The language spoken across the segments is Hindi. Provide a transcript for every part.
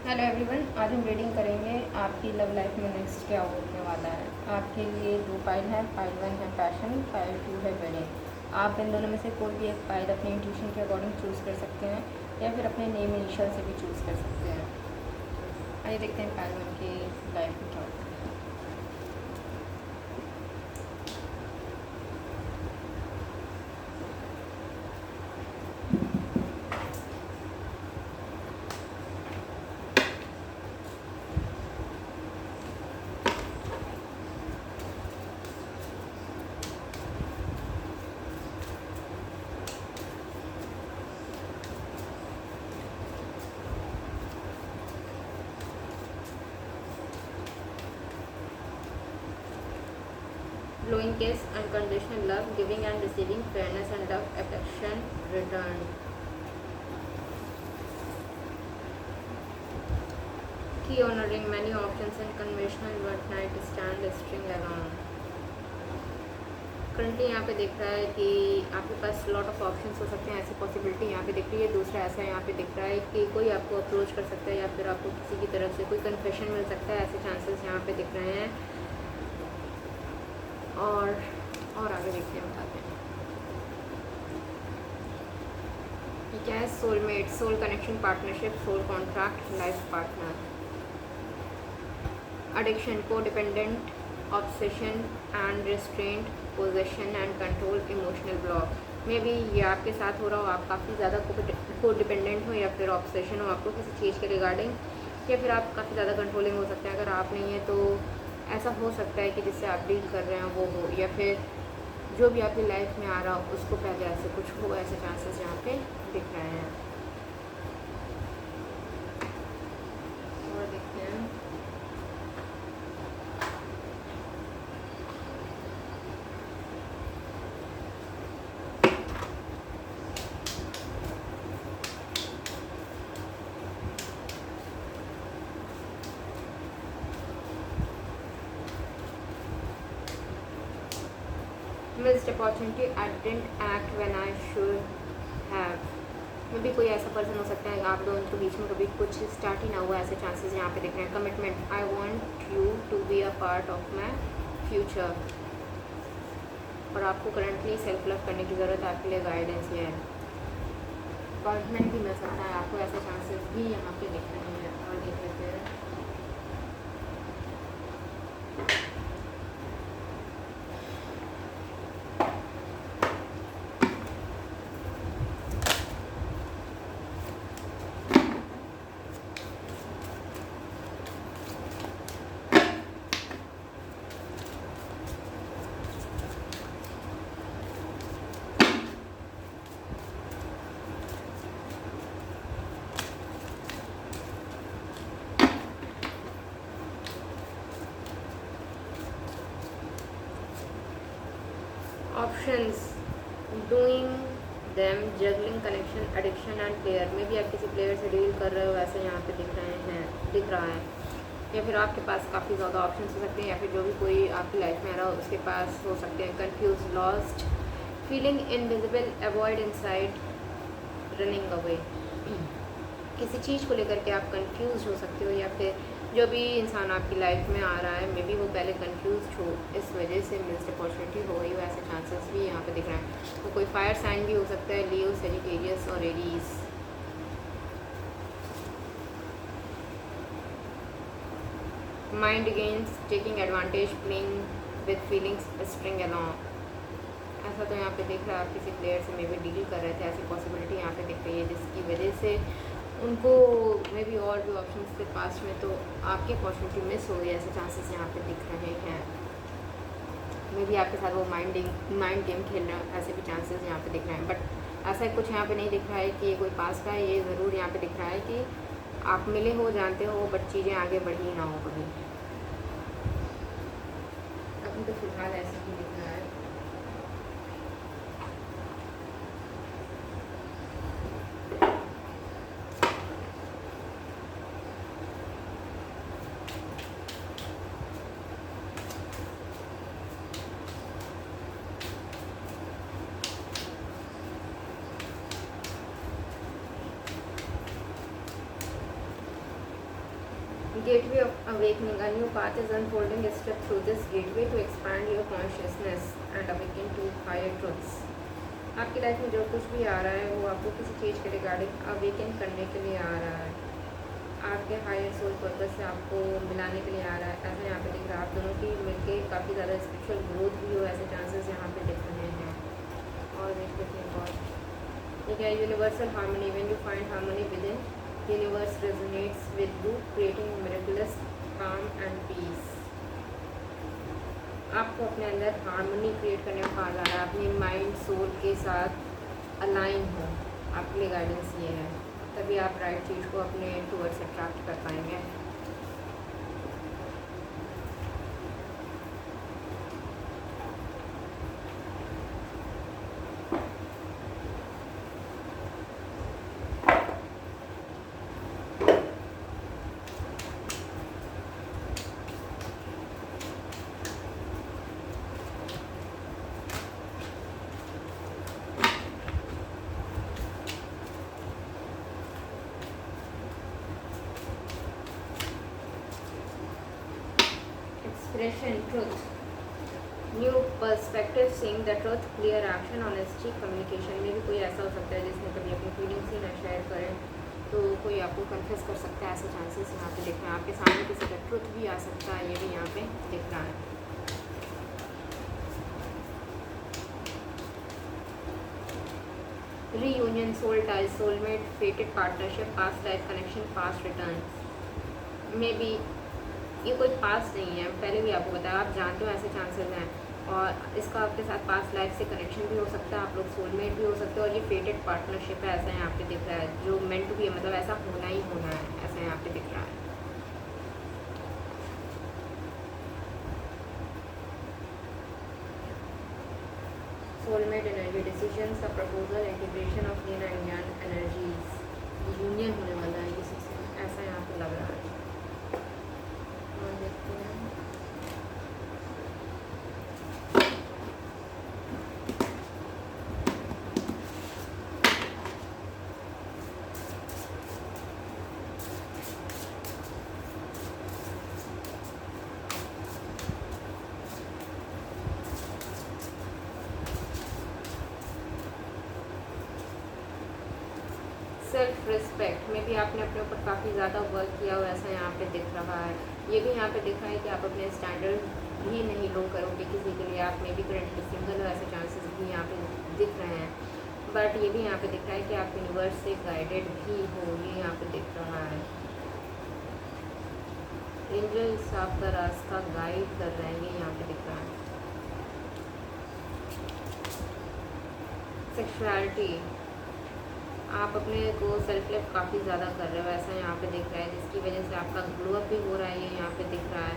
हेलो एवरीवन, आज हम रीडिंग करेंगे आपकी लव लाइफ में नेक्स्ट क्या होने वाला है। आपके लिए दो फाइल है। फाइल 1 है पैशन, फाइल 2 है वेडिंग। आप इन दोनों में से कोई भी एक फाइल अपने इंट्यूशन के अकॉर्डिंग चूज़ कर सकते हैं या फिर अपने नेम इनिशियल से भी चूज़ कर सकते हैं। आइए देखते हैं फाइल 1 की लाइफ में क्या होता है। Blowing kiss, unconditional love, giving and receiving, fairness and love, affection, return. Key honoring many options and conventional but night stand string along. Currently यहाँ पे दिख रहा है कि आपके पास लॉट ऑफ ऑप्शंस हो सकते हैं। ऐसी पॉसिबिलिटी यहाँ पे दिख रही है। दूसरा ऐसा यहाँ पे दिख रहा है कि कोई आपको अप्रोच कर सकता है या फिर आपको किसी की तरफ से कोई कन्फेशन मिल सकता है। ऐसे चांसेस यहाँ पे दिख रहे हैं। और आगे देखते हैं, बताते हैं ये क्या है। Soulmate, soul connection, partnership, soul contract, life partner. Addiction, codependent, obsession and restraint, possession and control, emotional block. May be ये आपके साथ हो रहा हो, आप काफ़ी ज़्यादा को डिपेंडेंट हो या फिर ऑब्सेशन हो आपको किसी चीज़ के रिगार्डिंग, या फिर आप काफ़ी ज़्यादा कंट्रोलिंग हो सकते हैं। अगर आप नहीं है तो ऐसा हो सकता है कि जिससे आप डील कर रहे हैं वो हो, या फिर जो भी आपकी लाइफ में आ रहा हो उसको पहले ऐसे कुछ हो। ऐसे चांसेस यहाँ पे दिख रहे हैं। और देखते हैं missed opportunity, I didn't act when I should have. में भी कोई ऐसा पर्सन हो सकता है आप दोनों के बीच में कभी कुछ स्टार्ट ही ना हुआ। ऐसे चांसेस यहाँ पे दिख रहे हैं। Commitment, I want you to be a part of my future. और आपको करंटली सेल्फ लव करने की ज़रूरत है। आपके लिए गाइडेंस ये है। अपॉइंटमेंट भी मिल सकता है आपको। ऐसे चांसेस भी यहाँ पे दिख रहे हैं। और देख लेते हैं options, doing them, juggling, connection, addiction and player. में भी आप किसी प्लेयर से डील कर रहे हो ऐसे यहाँ पे दिख रहा है। या फिर आपके पास काफ़ी ज़्यादा ऑप्शंस हो सकते हैं, या फिर जो भी कोई आपकी लाइफ में आ रहा हो उसके पास हो सकते हैं। Confuse, lost, feeling invisible, avoid inside, running away. किसी चीज़ को लेकर के आप कंफ्यूज हो सकते हो, या फिर जो भी इंसान आपकी लाइफ में आ रहा है मे बी वो पहले कंफ्यूज हो, इस वजह से मिस्ड अपॉर्चुनिटी हो गई हो। ऐसे चांसेस भी यहाँ पे दिख रहे हैं। तो कोई फायर साइन भी हो सकता है, लियो, सेजिटेरियस और Aries. Mind games, taking advantage, playing with feelings, string along. ऐसा तो यहाँ पे दिख रहा है आप किसी प्लेयर से मे बी डील कर रहे थे। ऐसी पॉसिबिलिटी यहाँ पे दिख रही है जिसकी वजह से उनको मे बी और भी ऑप्शंस थे पास में, तो आपकी अपॉर्चुनिटी मिस हो गई। ऐसे चांसेस यहाँ पे दिख रहे हैं। मे बी आपके साथ वो माइंड गेम खेल रहे हैं। ऐसे भी चांसेस यहाँ पे दिख रहे हैं। बट ऐसा कुछ यहाँ पे नहीं दिख रहा है कि ये कोई पास का है। ये ज़रूर यहाँ पे दिख रहा है कि आप मिले हो, जानते हो, बट चीज़ें आगे बढ़ी ना हो कभी। अभी तो फिलहाल ऐसे ही दिख रहा है। Gateway of awakening. A new path is unfolding. Step through this gateway to expand your consciousness and awaken to higher truths. आपकी लाइफ में जो कुछ भी आ रहा है वो आपको किसी चीज़ के रिगार्डिंग अवेकन करने के लिए आ रहा है, आपके हायर सोल पर्पस से आपको मिलाने के लिए आ रहा है। ऐसा यहाँ पे दिख रहा है आप दोनों की मिलके काफ़ी ज़्यादा स्पिरिचुअल ग्रोथ भी हो, ऐसे चांसेस यहाँ पे दिख रहे हैं। और देख लेते हैं और ठीक है। Universal harmony. When you find harmony with in, universe resonates with you, creating miraculous काम एंड पीस. आपको अपने अंदर हार्मनी क्रिएट करने को कहा जा रहा है, अपने माइंड सोल के साथ अलाइन हो. आपके लिए गाइडेंस ये है, तभी आप राइट चीज़ को अपने टूवर्ड्स अट्रैक्ट कर पाएंगे. Expression truth. New perspective, seeing the truth, clear action, honesty, communication. में भी कोई ऐसा हो सकता है जिसने कभी अपनी फीलिंग्स ही ना शेयर करें तो कोई आपको कन्फेस कर सकता है. ऐसे चांसेस यहाँ पे दिख रहे हैं. आपके सामने किसी का ट्रुथ भी आ सकता है, ये भी यहाँ पे दिख रहा है. Reunion, soul ties, soulmate, fated partnership, past life connection, past returns. Maybe ये कोई पास नहीं है, पहले भी आपको बताया, आप जानते हो ऐसे चांसेस हैं. और इसका आपके साथ पास्ट लाइफ से कनेक्शन भी हो सकता है, आप लोग सोलमेट भी हो सकते हो. और ये फेटेड पार्टनरशिप है, ऐसा यहाँ पे दिख रहा है, जो मेंट टू बी है, मतलब ऐसा होना ही होना है, ऐसा यहाँ पे दिख रहा है. Soulmate energy, decisions, a proposal, integration of yin and yang energies, union होने वाला है किसी से, ऐसा यहाँ पे लग रहा है. और देखते हैं सेल्फ रिस्पेक्ट में भी आपने अपने ऊपर काफ़ी ज़्यादा वर्क किया हुआ, ऐसा यहाँ पे दिख रहा है. ये भी यहाँ पे दिख रहा है कि आप अपने स्टैंडर्ड भी नहीं लो करोगे किसी के लिए. आप में भी करेंटली सिंगल हो, ऐसे चांसेस भी यहाँ पे दिख रहे हैं. बट ये भी यहाँ पे दिख रहा है कि आप यूनिवर्स से गाइडेड भी हो, ये यहाँ पे दिख रहा है. एंजल्स आपका रास्ता गाइड कर रहे हैं, ये यहाँ पे दिख रहा है. सेक्सुअलिटी, आप अपने को सेल्फ लव काफ़ी ज़्यादा कर रहे हो, ऐसा यहाँ पे दिख रहा है, जिसकी वजह से आपका ग्लो अप भी हो रहा है, ये यहाँ पे दिख रहा है.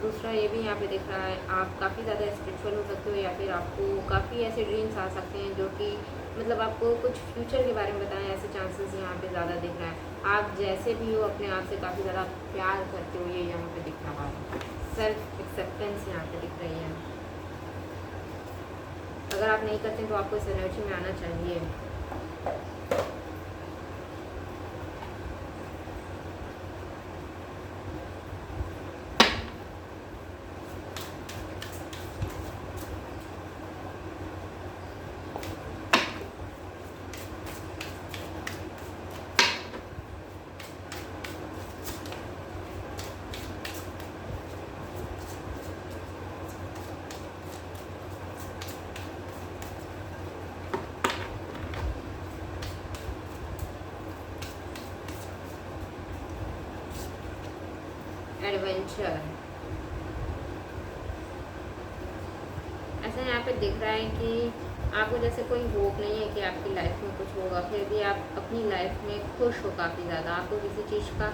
दूसरा ये भी यहाँ पे दिख रहा है, आप काफ़ी ज़्यादा स्पिरिचुअल हो सकते हो, या फिर आपको काफ़ी ऐसे ड्रीम्स आ सकते हैं जो कि मतलब आपको कुछ फ्यूचर के बारे में बताएं, ऐसे चांसेस यहाँ पे ज़्यादा दिख रहा है. आप जैसे भी हो अपने आप से काफ़ी ज़्यादा प्यार करते हो, ये यहाँ पे दिख रहा है. सेल्फ एक्सेप्टेंस यहाँ पे दिख रही है. अगर आप नहीं करते तो आपको इस एनर्जी में आना चाहिए. एडवेंचर, ऐसा यहाँ पे दिख रहा है कि आपको जैसे कोई होप नहीं है कि आपकी लाइफ में कुछ होगा, फिर भी आप अपनी लाइफ में खुश हो काफ़ी ज़्यादा, आपको किसी चीज़ का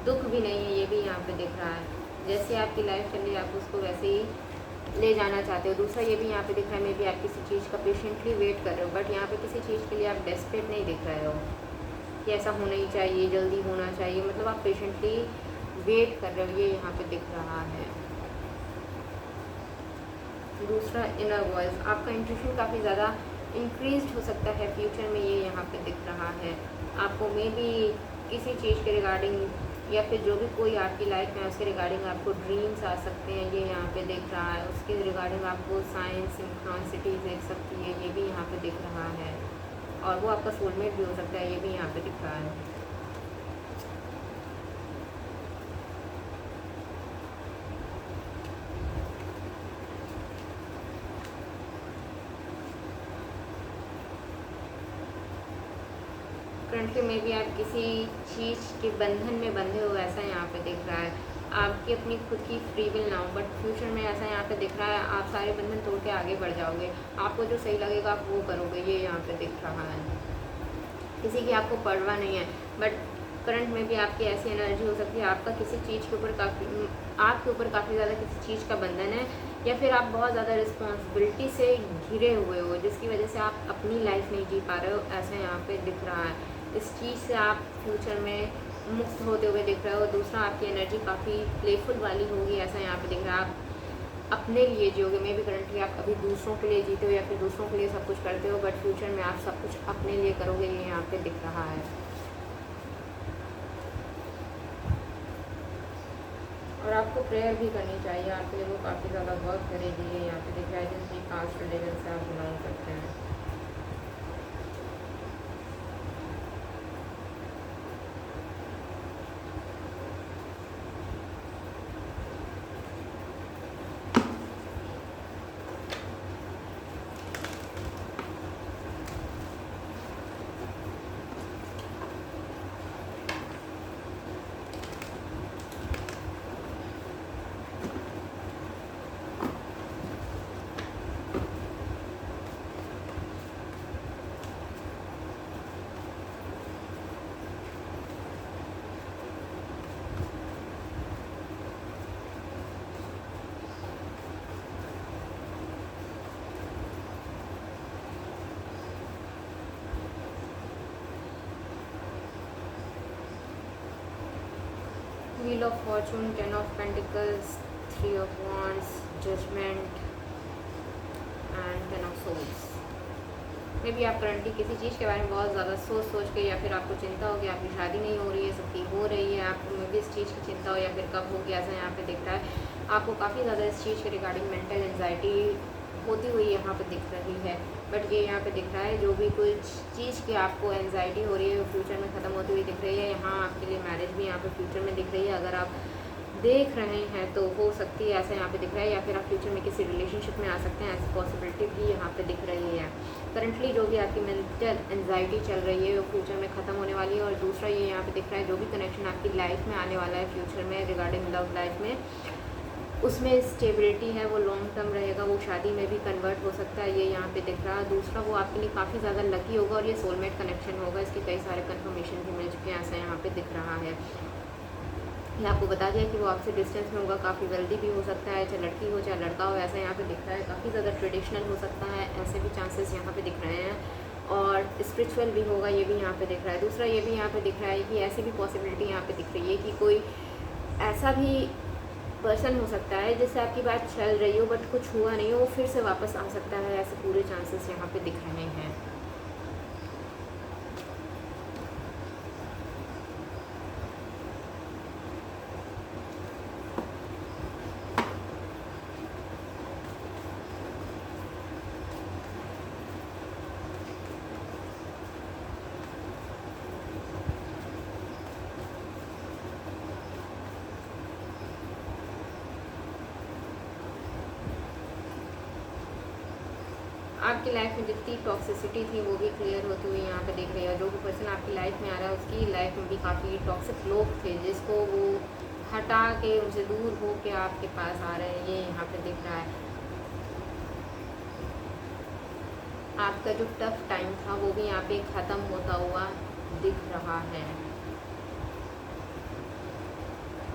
दुख भी नहीं है, ये भी यहाँ पे दिख रहा है. जैसे आपकी लाइफ चल रही है आप उसको वैसे ही ले जाना चाहते हो. दूसरा ये भी यहाँ पे दिख रहा है, मे बी आप किसी चीज़ का पेशेंटली वेट कर रहे हो, बट यहाँ पे किसी चीज़ के लिए आप डेस्परेट नहीं दिख रहे हो कि ऐसा होना ही चाहिए, जल्दी होना चाहिए, मतलब आप पेशेंटली वेट कर रहे हो, ये यहाँ पे दिख रहा है. दूसरा इनर वॉइस, आपका इंट्यूशन काफ़ी ज़्यादा इंक्रीज हो सकता है फ्यूचर में, ये यहाँ पे दिख रहा है. आपको मे बी किसी चीज़ के रिगार्डिंग या फिर जो भी कोई आपकी लाइफ में उसके रिगार्डिंग आपको ड्रीम्स आ सकते हैं, ये यहाँ पे दिख रहा है। उसके रिगार्डिंग आपको साइंस सिंक्रोनिसिटी देख सकती है, ये भी यहाँ पे दिख रहा है। और वो आपका सोलमेट भी हो सकता है, ये भी यहाँ पे दिख रहा है। करंटली में भी आप किसी चीज़ के बंधन में बंधे हो, ऐसा यहाँ पे दिख रहा है। आपकी अपनी खुद की फ्री विल ना हो, बट फ्यूचर में ऐसा यहाँ पे दिख रहा है, आप सारे बंधन तोड़ के आगे बढ़ जाओगे। आपको जो सही लगेगा आप वो करोगे, ये यहाँ पे दिख रहा है। किसी की आपको परवाह नहीं है, बट करंट में भी आपकी ऐसी एनर्जी हो सकती है, आपका किसी चीज़ के ऊपर आपके ऊपर काफ़ी ज़्यादा किसी चीज़ का बंधन है, या फिर आप बहुत ज़्यादा रिस्पॉन्सिबिलिटी से घिरे हुए हो, जिसकी वजह से आप अपनी लाइफ नहीं जी पा रहे हो, ऐसा यहाँ पे दिख रहा है। इस चीज़ से आप फ्यूचर में मुक्त होते हुए दिख रहे हो। दूसरा, आपकी एनर्जी काफ़ी प्लेफुल वाली होगी, ऐसा यहाँ पे दिख रहा है। आप अपने लिए जियोगे, मे भी करंटली आप अभी दूसरों के लिए जीते हो या फिर दूसरों के लिए सब कुछ करते हो, बट फ्यूचर में आप सब कुछ अपने लिए करोगे, ये यहाँ पे दिख रहा है। और आपको प्रेयर भी करनी चाहिए, आपके लिए वो काफ़ी ज़्यादा वर्क करेगी, ये यहाँ पे दिख रहा है। जिस भी कास्ट रिलीजन से आप बिलोंग करते हैं, wheel of fortune, 10 of pentacles, 3 of wands, judgement and 10 of souls. मे भी आप करंटली किसी चीज़ के बारे में बहुत ज़्यादा सोच के, या फिर आपको चिंता हो कि आपकी शादी नहीं हो रही है, सबकी हो रही है, आपको मे भी इस चीज़ की चिंता हो या फिर कब होगी, ऐसा यहाँ पे दिख रहा है। आपको काफ़ी ज़्यादा इस चीज़ के रिगार्डिंग मेंटल एंजाइटी होती हुई यहाँ पे दिख रही है, बट ये यहाँ पे दिख रहा है जो भी कुछ चीज़ की आपको एंजाइटी हो रही है वो फ्यूचर में ख़त्म होती हुई दिख रही है। यहाँ आपके लिए मैरिज भी यहाँ पे फ्यूचर में दिख रही है, अगर आप देख रहे हैं तो हो सकती है, ऐसा यहाँ पे दिख रहा है। या फिर आप फ्यूचर में किसी रिलेशनशिप में आ सकते हैं, ऐसी पॉसिबिलिटी भी यहाँ पे दिख रही है। करंटली जो भी आपकी मेंटल एंजाइटी चल रही है वो फ्यूचर में ख़त्म होने वाली है। और दूसरा ये यहाँ पे दिख रहा है जो भी कनेक्शन आपकी लाइफ में आने वाला है फ्यूचर में रिगार्डिंग लव लाइफ में, उसमें स्टेबिलिटी है, वो लॉन्ग टर्म रहेगा, वो शादी में भी कन्वर्ट हो सकता है, ये यहाँ पे दिख रहा है। दूसरा, वो आपके लिए काफ़ी ज़्यादा लकी होगा और ये सोलमेट कनेक्शन होगा, इसके कई सारे कन्फर्मेशन भी मिल चुके हैं, ऐसा यहाँ पे दिख रहा है। ये आपको बता दिया कि वो आपसे डिस्टेंस में होगा, काफ़ी वेल्दी भी हो सकता है, चाहे लड़की हो चाहे लड़का हो, ऐसा यहाँ पे दिख रहा है। काफ़ी ज़्यादा ट्रेडिशनल हो सकता है, ऐसे भी चांसेस यहाँ पे दिख रहे हैं। और स्पिरिचुअल भी होगा, ये भी यहाँ पे दिख रहा है। दूसरा, ये भी यहाँ पे दिख रहा है कि ऐसी भी पॉसिबिलिटी यहाँ पे दिख रही है कि कोई ऐसा भी पर्सन हो सकता है जिससे आपकी बात चल रही हो बट कुछ हुआ नहीं हो, वो फिर से वापस आ सकता है, ऐसे पूरे चांसेस यहाँ पे दिख रहे हैं। आपकी लाइफ में जितनी टॉक्सिसिटी थी वो भी क्लियर होती हुई यहाँ पे दिख रही है। जो भी पर्सन आपकी लाइफ में आ रहा है उसकी लाइफ में भी काफ़ी टॉक्सिक लोग थे जिसको वो हटा के उनसे दूर हो के आपके पास आ रहे हैं, ये यहाँ पे दिख रहा है। आपका जो टफ टाइम था वो भी यहाँ पे ख़त्म होता हुआ दिख रहा है।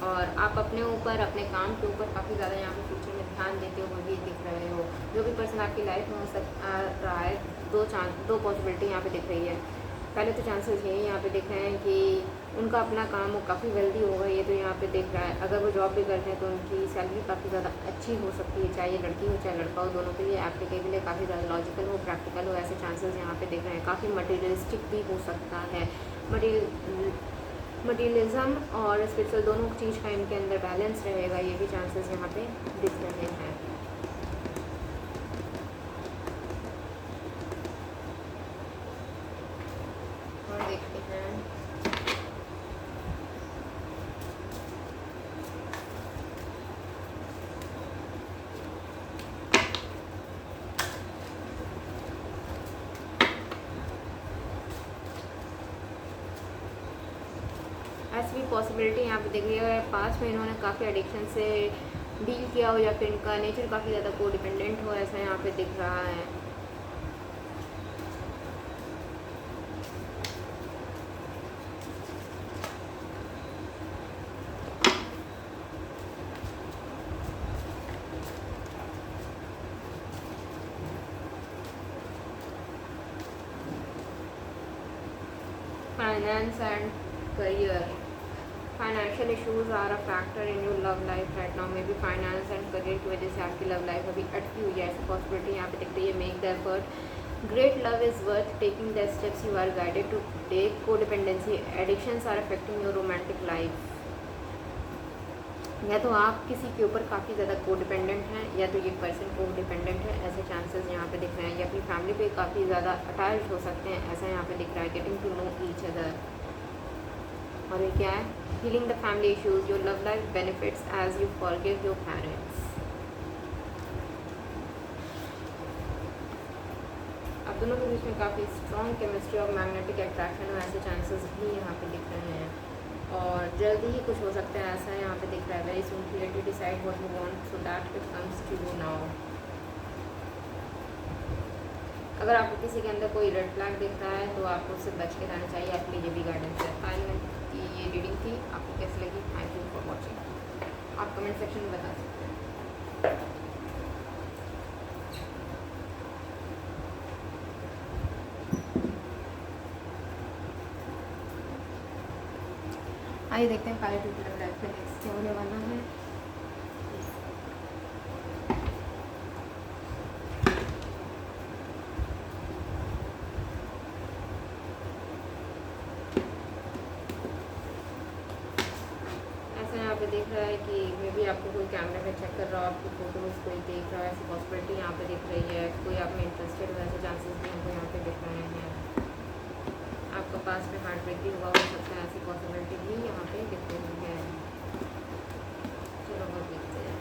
और आप अपने ऊपर, अपने काम के ऊपर काफ़ी ज़्यादा यहाँ पे फ्यूचर में ध्यान देते हुए भी दिख रहे हो। जो भी पर्सन आपकी लाइफ में आ रहा है, दो पॉसिबिलिटी यहाँ पे दिख रही है। पहले तो चांसेस यही यहाँ पे दिख रहे हैं कि उनका अपना काम वो काफ़ी वेल्दी होगा, ये तो यहाँ पे दिख रहा है। अगर वो जॉब भी करते हैं तो उनकी सैलरी काफ़ी ज़्यादा अच्छी हो सकती है, चाहे ये लड़की हो चाहे लड़का हो, दोनों के लिए एप्लीकेबल है, काफ़ी ज़्यादा लॉजिकल हो, प्रैक्टिकल हो, ऐसे चांसेस यहाँ पे दिख रहे हैं। काफ़ी मटेरियलिस्टिक भी हो सकता है, मटीरियलिज्म और स्पिरिचुअल दोनों चीज़ का इनके अंदर बैलेंस रहेगा, ये भी चांसेस यहाँ पे दिख रहे हैं। और देखते हैं ऐसी भी पॉसिबिलिटी यहाँ पे दिख रही है, पास्ट में इन्होंने काफ़ी एडिक्शन से डील किया हो या फिर इनका नेचर काफ़ी ज़्यादा को डिपेंडेंट हो, ऐसा यहाँ पे दिख रहा है। Finance and career. Financial issues are a factor in your love life right now. Maybe finance and career की वजह से आपकी लव लाइफ अभी अटकी हुई है, ऐसी पॉसिबिलिटी यहाँ पे दिख रही है। Make the effort, great love is worth taking the steps you are guided to take. Codependency, addictions are affecting your romantic life. या तो आप किसी के ऊपर काफ़ी ज़्यादा कोडिपेंडेंट हैं या तो ये पर्सन को डिपेंडेंट है, ऐसे चांसेस यहाँ पे दिख रहे हैं। या अपनी फैमिली पे काफ़ी ज़्यादा अटैच हो सकते हैं, ऐसा यहाँ पे दिख रहा है। Getting to know each other. और ये क्या है? Healing the family issues, your love life benefits as you forgive your parents. अब दोनों के बीच में काफ़ी स्ट्रॉन्ग केमिस्ट्री और मैग्नेटिक अट्रैक्शन, ऐसे चांसेस भी यहाँ पे दिख रहे हैं। और जल्दी ही कुछ हो सकता है, ऐसा यहाँ पे दिख रहा है। Very soon clear to decide what you want so that it comes to you now. अगर आपको किसी के अंदर कोई रेड फ्लैग दिख रहा है तो आपको उससे बच के रहना चाहिए। आपके लिए ये भी गाइडेंस है। फाइनल की ये रीडिंग थी, आपको कैसी लगी? Thank you for watching. आप कमेंट सेक्शन में बता सकते हैं। आइए देखते हैं काले टूट लग रहा है नेक्स्ट क्या होने वाला है। यहाँ पे देख रहा है कि मे भी आपको कोई कैमरे में चेक कर रहा हो, आपकी फोटोज़ कोई देख रहा है, ऐसी पॉसिबिलिटी यहाँ पे दिख रही है। कोई आप में इंटरेस्टेड हो, ऐसे चांसेस भी हमको यहाँ पे दिख रहे हैं। आपका पास में हार्ट ब्रेक भी हुआ हो सकता है, ऐसी पॉसिबिलिटी भी यहाँ पे दिख रही है। चलो वो देखते हैं।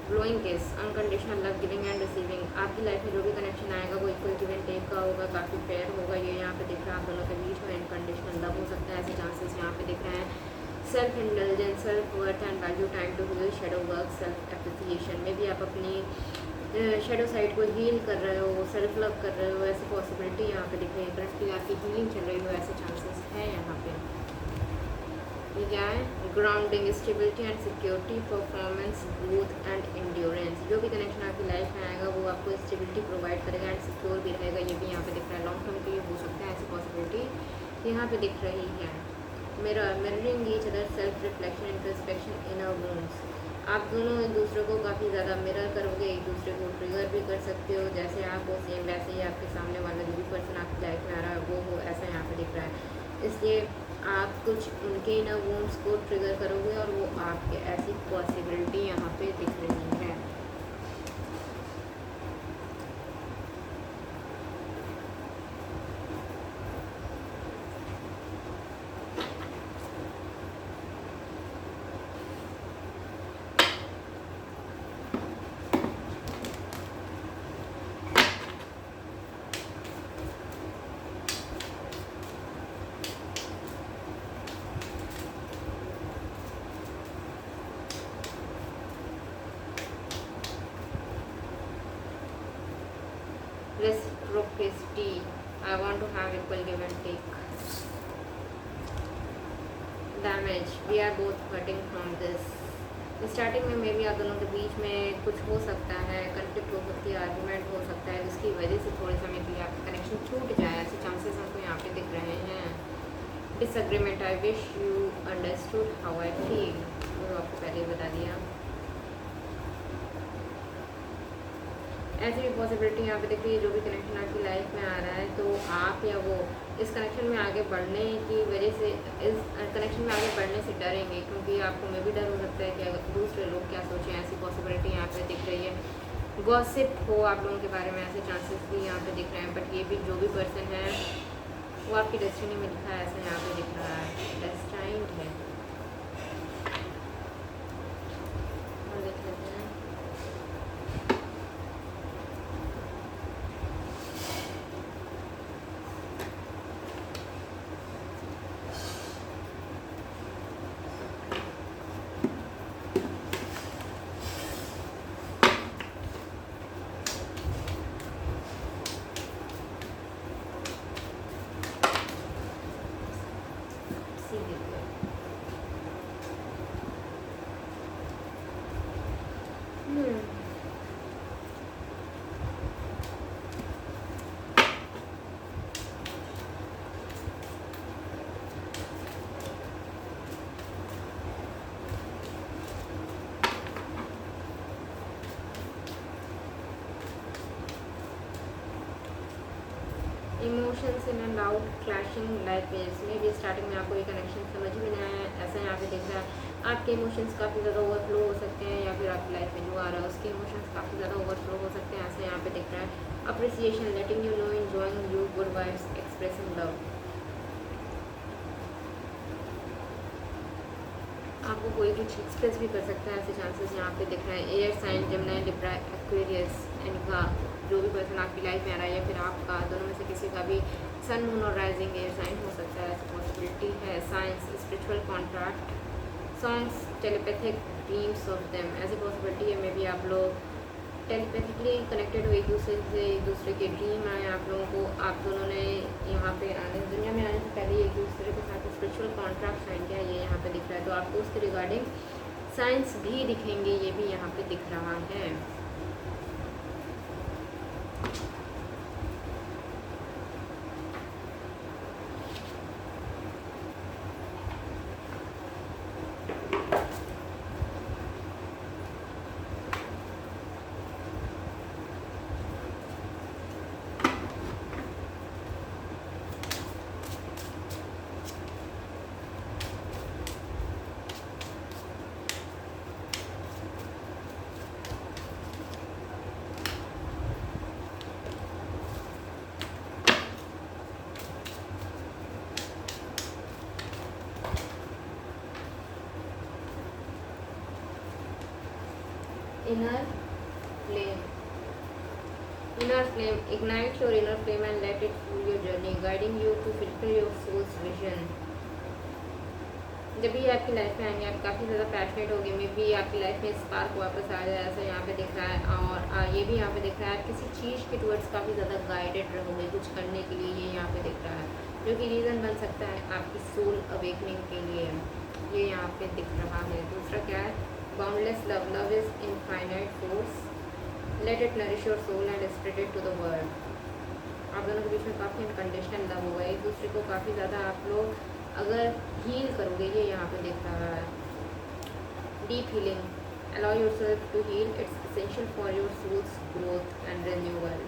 Blowing case, unconditional love giving and receiving. आपकी लाइफ में जो भी कनेक्शन आएगा वो इक्वल गिव एंड टेक का होगा, काफ़ी फेयर होगा। ये यहाँ पे दिख रहा है आप दोनों के बीच में अनकंडीशनल लव हो सकता है, ऐसे चांसेस यहाँ पे दिख रहे हैं। Self intelligence, self worth and value, time to heal shadow work, self appreciation. में भी आप अपनी शेडो साइड को हील कर रहे हो, सेल्फ लव कर रहे हो, ऐसी पॉसिबिलिटी यहाँ पे दिख रही है। करंटली आपकी हीलिंग चल रही हो, ऐसे चांसेस है यहाँ पे। ये क्या है? Grounding, stability and security, performance, growth and endurance. जो भी कनेक्शन आपकी लाइफ में आएगा वो आपको स्टेबिलिटी प्रोवाइड करेगा एंड सिक्योर भी रहेगा। ये भी यहाँ पे दिख रहा है। लॉन्ग टर्म के लिए हो सकता है, ऐसी पॉसिबिलिटी यहाँ पे दिख रही है। Mirroring each other, self reflection, introspection, inner wounds. आप दोनों एक दूसरे को काफ़ी ज़्यादा मिरर करोगे, एक दूसरे को ट्रिगर भी कर सकते हो। जैसे आप हो सेम वैसे ही आपके सामने वाला जो भी पर्सन आपकी लाइफ में आ रहा है वो हो, ऐसा यहाँ पे दिख रहा है। इसलिए आप कुछ उनके इनर वूंड्स को ट्रिगर करोगे और वो आपके, ऐसी पॉसिबिलिटी यहाँ पे दिख रही है। Reciprocity, I want to have equal give and take. Damage, we are both hurting from this. Starting में मे भी आप दोनों के बीच में कुछ हो सकता है, कंफ्लिक्ट हो सकती है, आर्गूमेंट हो सकता है, जिसकी वजह से थोड़े समय के लिए आपका कनेक्शन छूट जाए, ऐसे चांसेस हमको यहाँ पे दिख रहे हैं। Disagreement, I wish you understood how I feel, वो आपको पहले ही बता दिया। ऐसी भी पॉसिबिलिटी यहाँ पे देखिए, जो भी कनेक्शन आपकी लाइफ में आ रहा है तो आप या वो इस कनेक्शन में आगे बढ़ने की वजह से, इस कनेक्शन में आगे बढ़ने से डरेंगे, क्योंकि आपको में भी डर हो सकता है कि अगर दूसरे लोग क्या सोचें। ऐसी पॉसिबिलिटी यहाँ पे दिख रही है। गॉसिप हो आप लोगों के बारे में, ऐसे चांसेस भी यहाँ पे दिख रहे हैं। बट ये भी जो भी पर्सन है वो आपकी डेस्टिनी में लिखा है, ऐसा यहाँ पे दिख रहा है, डेस्टाइन्ड है। और देख लेते हैं। Emotions in and out clashing like waves, में भी स्टार्टिंग में आपको ये कनेक्शन समझ में नहीं आया, ऐसा यहाँ पे दिख रहा है। आपके इमोशंस काफ़ी ज़्यादा ओवरफ्लो हो सकते हैं, या फिर आपकी लाइफ में जो आ रहा है उसके इमोशंस काफ़ी ज़्यादा ओवरफ्लो हो सकते हैं, ऐसा यहाँ पे दिख रहा है। Appreciation, letting you know, enjoying you, good vibes, expressing love. आपको कोई कुछ एक्सप्रेस भी कर सकता है, ऐसे चांसेस यहाँ पे दिख रहे हैं। Air sign, Gemini, Libra, Aquarius, इनका जो भी पर्सन आपकी लाइफ में आ रहा है, या फिर आपका दोनों में से किसी का भी सन, मून और राइजिंग एयर साइन हो सकता है, ऐसी पॉसिबिलिटी है। Science, spiritual contract, songs, telepathic dreams of them, ऐसी पॉसिबिलिटी है। मे बी आप लोग टेलीपैथिकली कनेक्टेड हो, एक दूसरे से, एक दूसरे के ड्रीम आए आप लोगों को। आप दोनों ने यहाँ पे आने, दुनिया में आने से पहले एक दूसरे के साथ स्पिरिचुअल कॉन्ट्रैक्ट साइन किया, ये यहाँ पे दिख रहा है। तो आपको उसके रिगार्डिंग साइंस भी दिखेंगे, ये भी यहाँ पे दिख रहा है। Inner flame. Inner flame, ignite your inner flame and let it fuel your journey, guiding you to fulfill your soul's vision. जब भी आपकी लाइफ में आएंगे, आप काफ़ी ज़्यादा पैशनेट होंगे, मे भी आपकी लाइफ में स्पार्क वापस आ जाए, ऐसा यहाँ पे दिख रहा है। और ये भी यहाँ पे दिख रहा है, आप किसी चीज़ के टुवर्ड्स काफ़ी ज़्यादा गाइडेड रहोगे कुछ करने के लिए, ये यहाँ पे दिख रहा है, जो कि रीज़न बन सकता है आपकी सोल अवेकनिंग के लिए, ये यहाँ पे दिख रहा है। दूसरा क्या है, boundless love, love is infinite force, let it nourish your soul and spread it to the world. आप दोनों के बीच में काफ़ी अनकंडीशनल लव होगा, एक दूसरे को काफ़ी ज़्यादा आप लोग अगर हील करोगे, ये यहाँ पे दिख रहा है। Deep healing, allow your self to heal, it's essential for your soul's growth and renewal.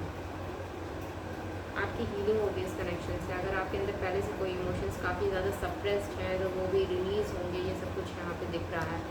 आपकी हीलिंग होगी इस कनेक्शन से। अगर आपके अंदर पहले से कोई इमोशंस काफ़ी ज़्यादा सप्रेस्ड हैं तो वो भी रिलीज़ होंगे, ये सब कुछ यहाँ पे दिख रहा है।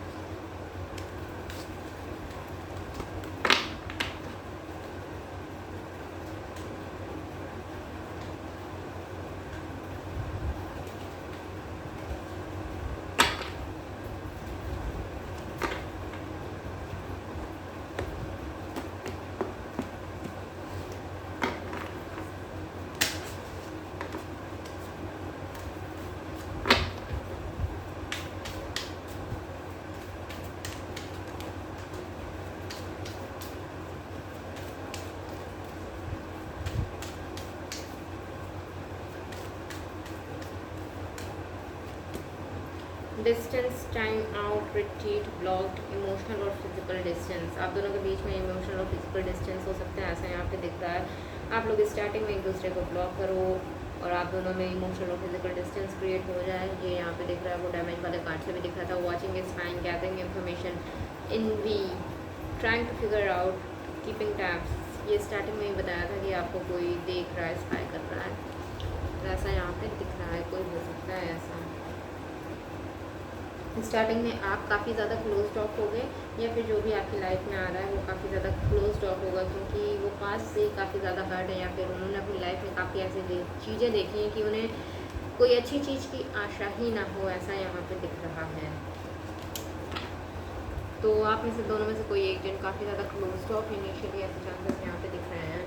Distance, time out, retreat, blocked, emotional और फिजिकल डिस्टेंस। आप दोनों के बीच में इमोशनल और फिजिकल डिस्टेंस हो सकता है, ऐसा यहाँ पे दिख रहा है। आप लोग स्टार्टिंग में एक दूसरे को ब्लॉक करो और आप दोनों में इमोशनल और फिजिकल डिस्टेंस क्रिएट हो जाए, ये यहाँ पे दिख रहा है। वो डैमेज वाले कार्ड से भी दिख रहा था। Watching is fine, gathering information, in we, trying to figure out, keeping tabs. ये स्टार्टिंग में ही बताया था कि आपको कोई देख रहा है, स्पाई कर रहा है, तो ऐसा यहाँ पे दिख रहा है। कोई हो सकता है ऐसा। स्टार्टिंग में आप काफ़ी ज़्यादा क्लोज ऑफ हो गए, या फिर जो भी आपकी लाइफ में आ रहा है वो काफ़ी ज़्यादा क्लोज ऑफ होगा, क्योंकि वो पास से काफ़ी ज़्यादा हर्ट है, या फिर उन्होंने अपनी लाइफ में काफ़ी ऐसी चीज़ें देखी हैं कि उन्हें कोई अच्छी चीज़ की आशा ही ना हो, ऐसा यहाँ पे दिख रहा है। तो आप में से दोनों में से कोई एक जन काफ़ी ज़्यादा क्लोज ऑफ इनिशियली, ऐसे चांसेस यहाँ पे दिख रहे हैं।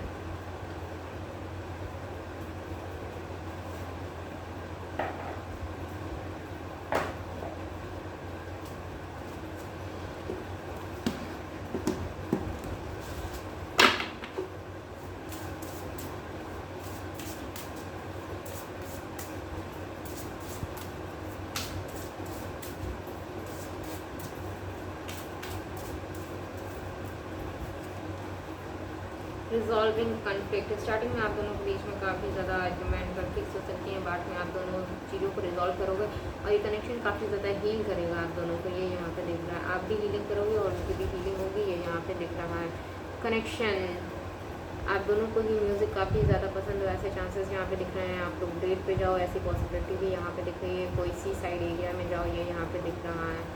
रिजॉल्विंग कन्फ्लिक्ट, स्टार्टिंग में आप दोनों के बीच में काफ़ी ज़्यादा आर्ग्यूमेंट कन्फ्लिक्ट हो सकती हैं, बाद में आप दोनों चीज़ों को रिजॉल्व करोगे और ये कनेक्शन काफ़ी ज़्यादा हील करेगा आप दोनों को, ये यहाँ पे दिख रहा है। आप भी हीलिंग करोगे और उनकी भी हीलिंग होगी, ये यहाँ पे दिख रहा है। कनेक्शन, आप दोनों को ही म्यूज़िक काफ़ी ज़्यादा पसंद हो, ऐसे चांसेस यहाँ पे दिख रहे हैं। आप लोग डेट पे जाओ, ऐसी पॉसिबिलिटी भी यहाँ पे दिख रही है। कोई सी साइड एरिया में जाओ, ये यहाँ पे दिख रहा है।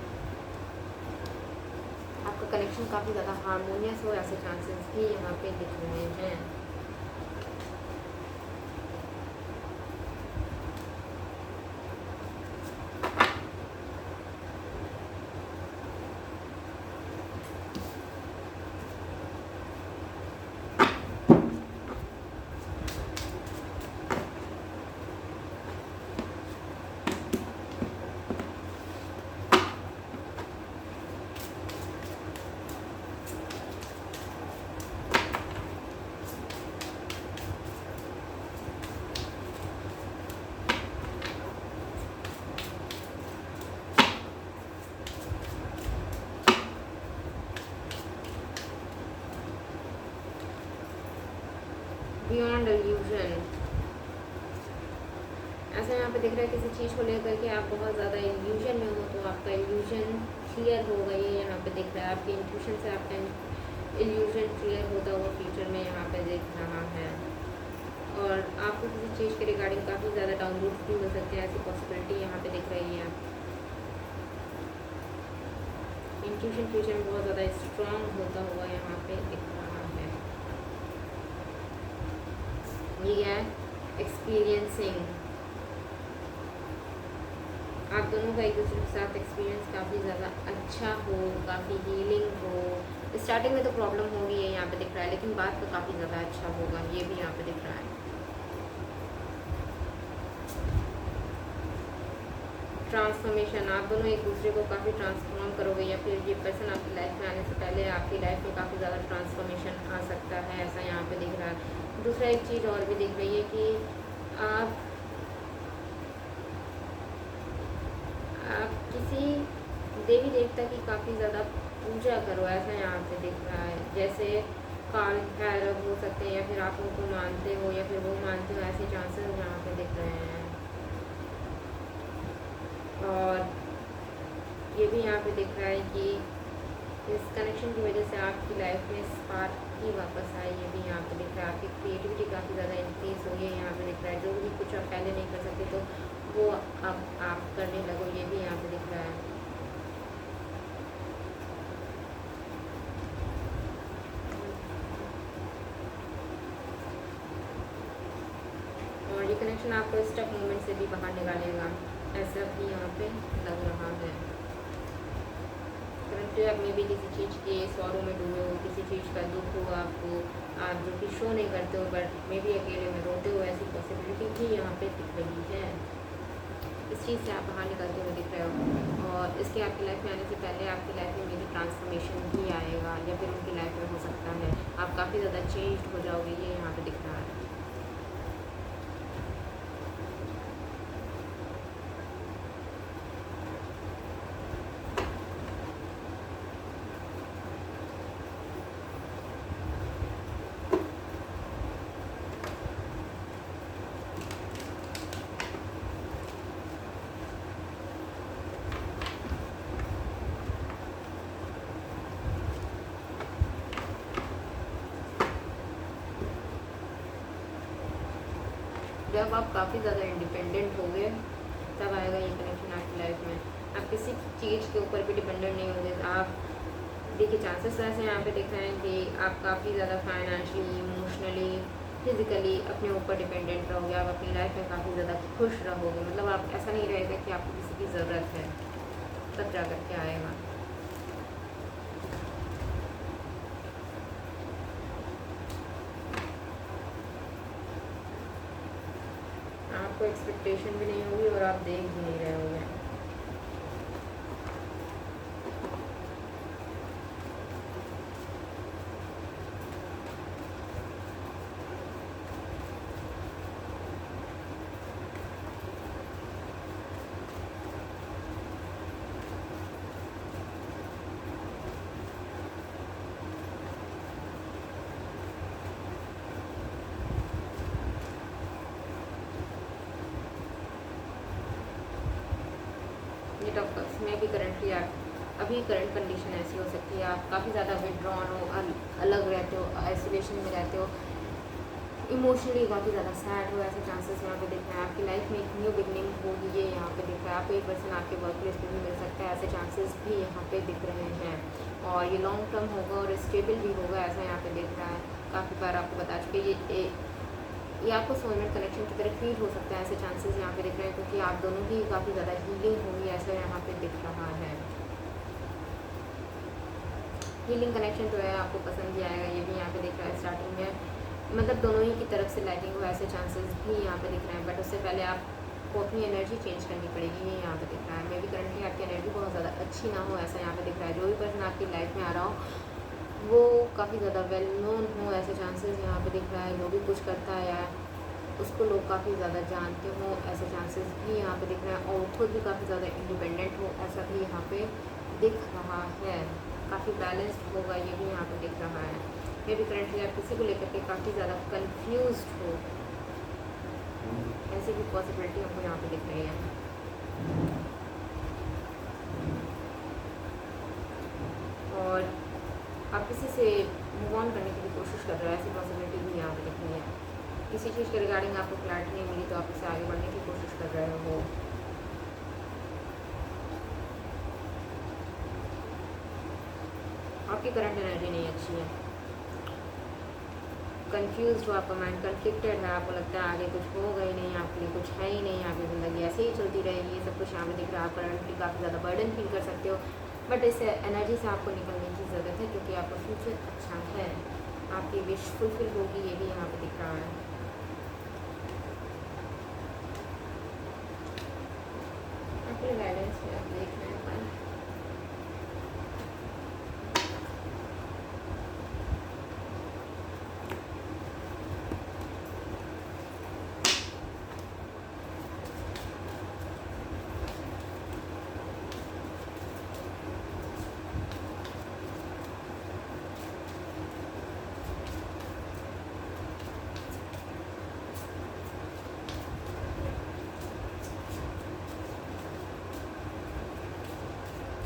आपका कनेक्शन काफ़ी ज़्यादा हारमोनियस हो, ऐसे चांसेस भी यहाँ पे दिख रहे हैं। बियॉन्ड इल्यूजन, ऐसा यहाँ पे दिख रहा है किसी चीज़ को लेकर के आप बहुत ज़्यादा इल्यूजन में हो, तो आपका इल्यूजन क्लियर होगा, ये यहाँ पे दिख रहा है। आपके इंट्यूशन से आपका इल्यूजन क्लियर होता हुआ फ्यूचर में यहाँ पे दिख रहा है। और आपको किसी चीज़ के रिगार्डिंग काफ़ी ज़्यादा डाउनलोड भी हो सकते हैं, ऐसी पॉसिबिलिटी यहाँ पे दिख रही है। इंट्यूशन फ्यूचर में बहुत ज़्यादा स्ट्रॉन्ग होता हुआ यहाँ पे दिख रहा है। ये है एक्सपीरियंसिंग, आप दोनों का एक दूसरे के साथ एक्सपीरियंस काफ़ी ज़्यादा अच्छा हो, काफ़ी हीलिंग हो। स्टार्टिंग में तो प्रॉब्लम होगी, ये यहाँ पे दिख रहा है, लेकिन बाद में काफ़ी ज़्यादा अच्छा होगा, ये भी यहाँ पे दिख रहा है। ट्रांसफॉर्मेशन, आप दोनों एक दूसरे को काफ़ी ट्रांसफॉर्म करोगे, या फिर ये पर्सन आपकी लाइफ में आने से पहले आपकी लाइफ में काफ़ी ज़्यादा ट्रांसफॉर्मेशन आ सकता है, ऐसा यहाँ पे दिख रहा है। दूसरा एक चीज़ और भी दिख रही है कि आप किसी देवी देवता की काफ़ी ज़्यादा पूजा करो, ऐसा यहाँ पे दिख रहा है। जैसे काल भैरव हो सकते हैं, या फिर आप उनको मानते हो या फिर वो मानते हो, ऐसे चांसेस यहाँ पे दिख रहे हैं। और ये भी यहाँ पे दिख रहा है कि इस कनेक्शन की वजह से आपकी लाइफ में स्पार्क ही वापस आए, ये भी यहाँ पे दिख रहा है। आपकी क्रिएटिविटी काफ़ी ज़्यादा इंक्रीज हो, ये यहाँ पे दिख रहा है। जो भी कुछ आप पहले नहीं कर सकते तो वो अब आप करने लगो, ये भी यहाँ पे दिख रहा है। और ये कनेक्शन आपको स्टक मोमेंट से भी बाहर निकालेगा, ऐसा भी यहाँ पे लग रहा है। करंटली आप में भी किसी चीज़ के सौरों में डूबे हो, किसी चीज़ का दुख हो आपको, आप जो कि शो नहीं करते हो बट मे भी अकेले में रोते हो, ऐसी पॉसिबिलिटी भी यहाँ पे दिख रही है। इस चीज़ से आप बाहर निकलते हुए दिख रहे हो, और इसके आपकी लाइफ में आने से पहले आपकी लाइफ में मेरी ट्रांसफॉर्मेशन भी आएगा, या फिर उनकी लाइफ में हो सकता है आप काफ़ी ज़्यादा चेंज हो जाओगे, ये यहाँ पे दिख रहा है। जब आप काफ़ी ज़्यादा इंडिपेंडेंट हो गए तब आएगा ये कनेक्शन आपकी लाइफ में। आप किसी चीज़ के ऊपर भी डिपेंडेंट नहीं होंगे। आप देखिए चांसेस ऐसे यहाँ पे दिख रहे हैं कि आप काफ़ी ज़्यादा फाइनेंशियली, इमोशनली, फिज़िकली अपने ऊपर डिपेंडेंट रहोगे। आप अपनी लाइफ में काफ़ी ज़्यादा खुश रहोगे। मतलब आप ऐसा नहीं रहेगा कि आपको किसी की ज़रूरत है, तब जा करके आएगा। आपको एक्सपेक्टेशन भी नहीं होगी और आप देख भी नहीं रहे होगे। एट ऑफ कप्स में भी करंटली आप अभी करंट कंडीशन ऐसी हो सकती है, आप काफ़ी ज़्यादा विड्रॉन हो, अलग रहते हो, आइसोलेशन में रहते हो, इमोशनली काफ़ी ज़्यादा सैड हो। ऐसे चांसेस यहाँ पे दिख रहे हैं। आपकी लाइफ में एक न्यू बिगनिंग होगी, ये यहाँ पे दिख रहा है। आपको एक पर्सन आपके वर्क प्लेस पर भी मिल सकता है, ऐसे चांसेस भी यहाँ पे दिख रहे हैं। और ये लॉन्ग टर्म होगा और स्टेबल भी होगा, ऐसा यहाँ पे दिख रहा है। काफ़ी बार आपको बता चुके ये आपको सोलमेट कनेक्शन की तरफ फील हो सकता है। ऐसे चांसेस यहाँ पे दिख रहे हैं क्योंकि आप दोनों की काफ़ी ज़्यादा हीलिंग होगी, ऐसा यहाँ पे दिख रहा है। हीलिंग कनेक्शन जो है आपको पसंद भी आएगा, ये भी यहाँ पे दिख रहा है स्टार्टिंग में। मतलब दोनों ही की तरफ से लाइकिंग हो, ऐसे चांसेस भी यहाँ पे दिख रहे हैं। बट उससे पहले आपको अपनी एनर्जी चेंज करनी पड़ेगी, ये यहाँ पे दिख रहा है। मे भी करंटली आपकी एनर्जी बहुत ज़्यादा अच्छी ना हो, ऐसा यहाँ पे दिख रहा है। जो भी पर्सन आपकी लाइफ में आ रहा हो वो काफ़ी ज़्यादा वेल नोन हो, ऐसे चांसेस यहाँ पे दिख रहा है। जो भी कुछ करता है या उसको लोग काफ़ी ज़्यादा जानते हो, ऐसे चांसेस भी यहाँ पे दिख रहे हैं। और खुद भी काफ़ी ज़्यादा इंडिपेंडेंट हो, ऐसा भी यहाँ पे दिख रहा है। काफ़ी बैलेंस्ड होगा, ये भी यहाँ पे दिख रहा है। मे भी करंटली आप किसी को लेकर के काफ़ी ज़्यादा कंफ्यूज्ड हो, ऐसी भी पॉसिबिलिटी हमको यहाँ पे दिख रही है। और आप किसी से मूव ऑन करने की भी कोशिश कर रहे हो, ऐसी पॉसिबिलिटी भी यहाँ पे दिख रही है। किसी चीज़ के रिगार्डिंग आपको क्लैरिटी नहीं मिली तो आप इससे आगे बढ़ने की कोशिश कर रहे हो। आपकी करंट एनर्जी नहीं अच्छी है, कंफ्यूज हो, आपका माइंड कन्फ्लिक्टेड है। आपको लगता है आगे कुछ होगा ही नहीं, आपके लिए कुछ है ही नहीं, आपकी ज़िंदगी ऐसे ही चलती रहेगी। ये सब कुछ यहाँ पे दिख रहा है। आप करंटली काफ़ी ज़्यादा बर्डन फील कर सकते हो, बट इस एनर्जी से आपको निकलने की ज़रूरत है क्योंकि आपका फ्यूचर अच्छा है, आपकी विश फुलफिल होगी, ये भी यहाँ पे दिख रहा है। आपके गाइडेंस में आप देख रहे हैं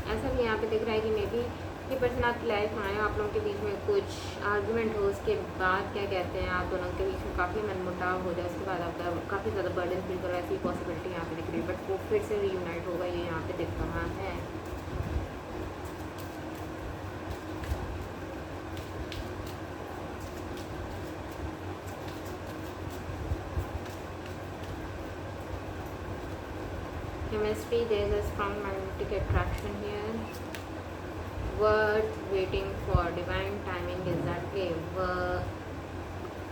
ऐसा भी यहाँ पे दिख रहा है कि मे बी ये पर्सन आपकी लाइफ में आए, आप लोगों के बीच में कुछ आर्गुमेंट हो, उसके बाद क्या कहते हैं आप दोनों के बीच में काफ़ी मनमुटाव हो जाए, उसके बाद आपका काफ़ी ज़्यादा बर्डन फील करो, ऐसी पॉसिबिलिटी यहाँ पे दिख रही है। बट वो फिर से रीयूनाइट होगा, ये यहाँ पे दिख रहा है। Chemistry, there is a strong magnetic attraction here. Worth waiting for, divine timing is at play.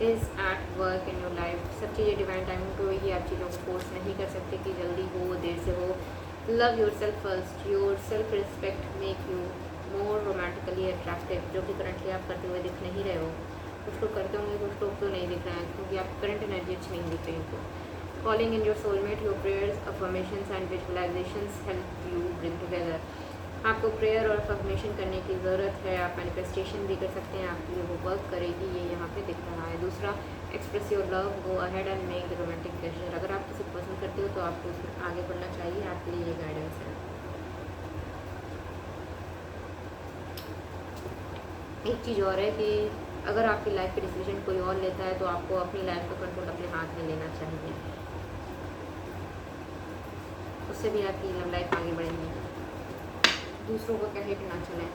Is at work in your life. सब चीज़ें डिवाइन टाइमिंग पे होगी, आप चीज़ों को फोर्स नहीं कर सकते कि जल्दी हो देर से हो। Love your self first, your self respect make you more romantically attractive, जो कि करंटली आप करते हुए दिख नहीं रहे हो। कुछ लोग करते होंगे, कुछ लोग तो नहीं दिख रहे हैं क्योंकि आप करंट एनर्जी अच्छी नहीं दिख रही। तो calling in your soulmate, your prayers, affirmations and visualizations help you bring together. आपको प्रेयर और अफर्मेशन करने की ज़रूरत है, आप मैनिफेस्टेशन भी कर सकते हैं, आपके लिए वो वर्क करेगी, ये यहाँ पे दिख रहा है। दूसरा, express your love, go ahead and make the romantic gesture. अगर आप किसी को पसंद करते हो तो आपको उसमें आगे बढ़ना चाहिए, आपके लिए ये गाइडेंस है। एक चीज़ और है कि अगर आपकी लाइफ के डिसीजन कोई और लेता है तो आपको अपनी लाइफ का कंट्रोल अपने हाथ में लेना चाहिए, उससे भी आपकी लव लाइफ आगे बढ़ेगी। दूसरों को कहे कि ना चलें।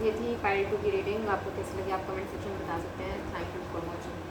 ये थी पाइल 2 की रीडिंग। आपको कैसी लगी आप कमेंट सेक्शन में बता सकते हैं। Thank you for watching.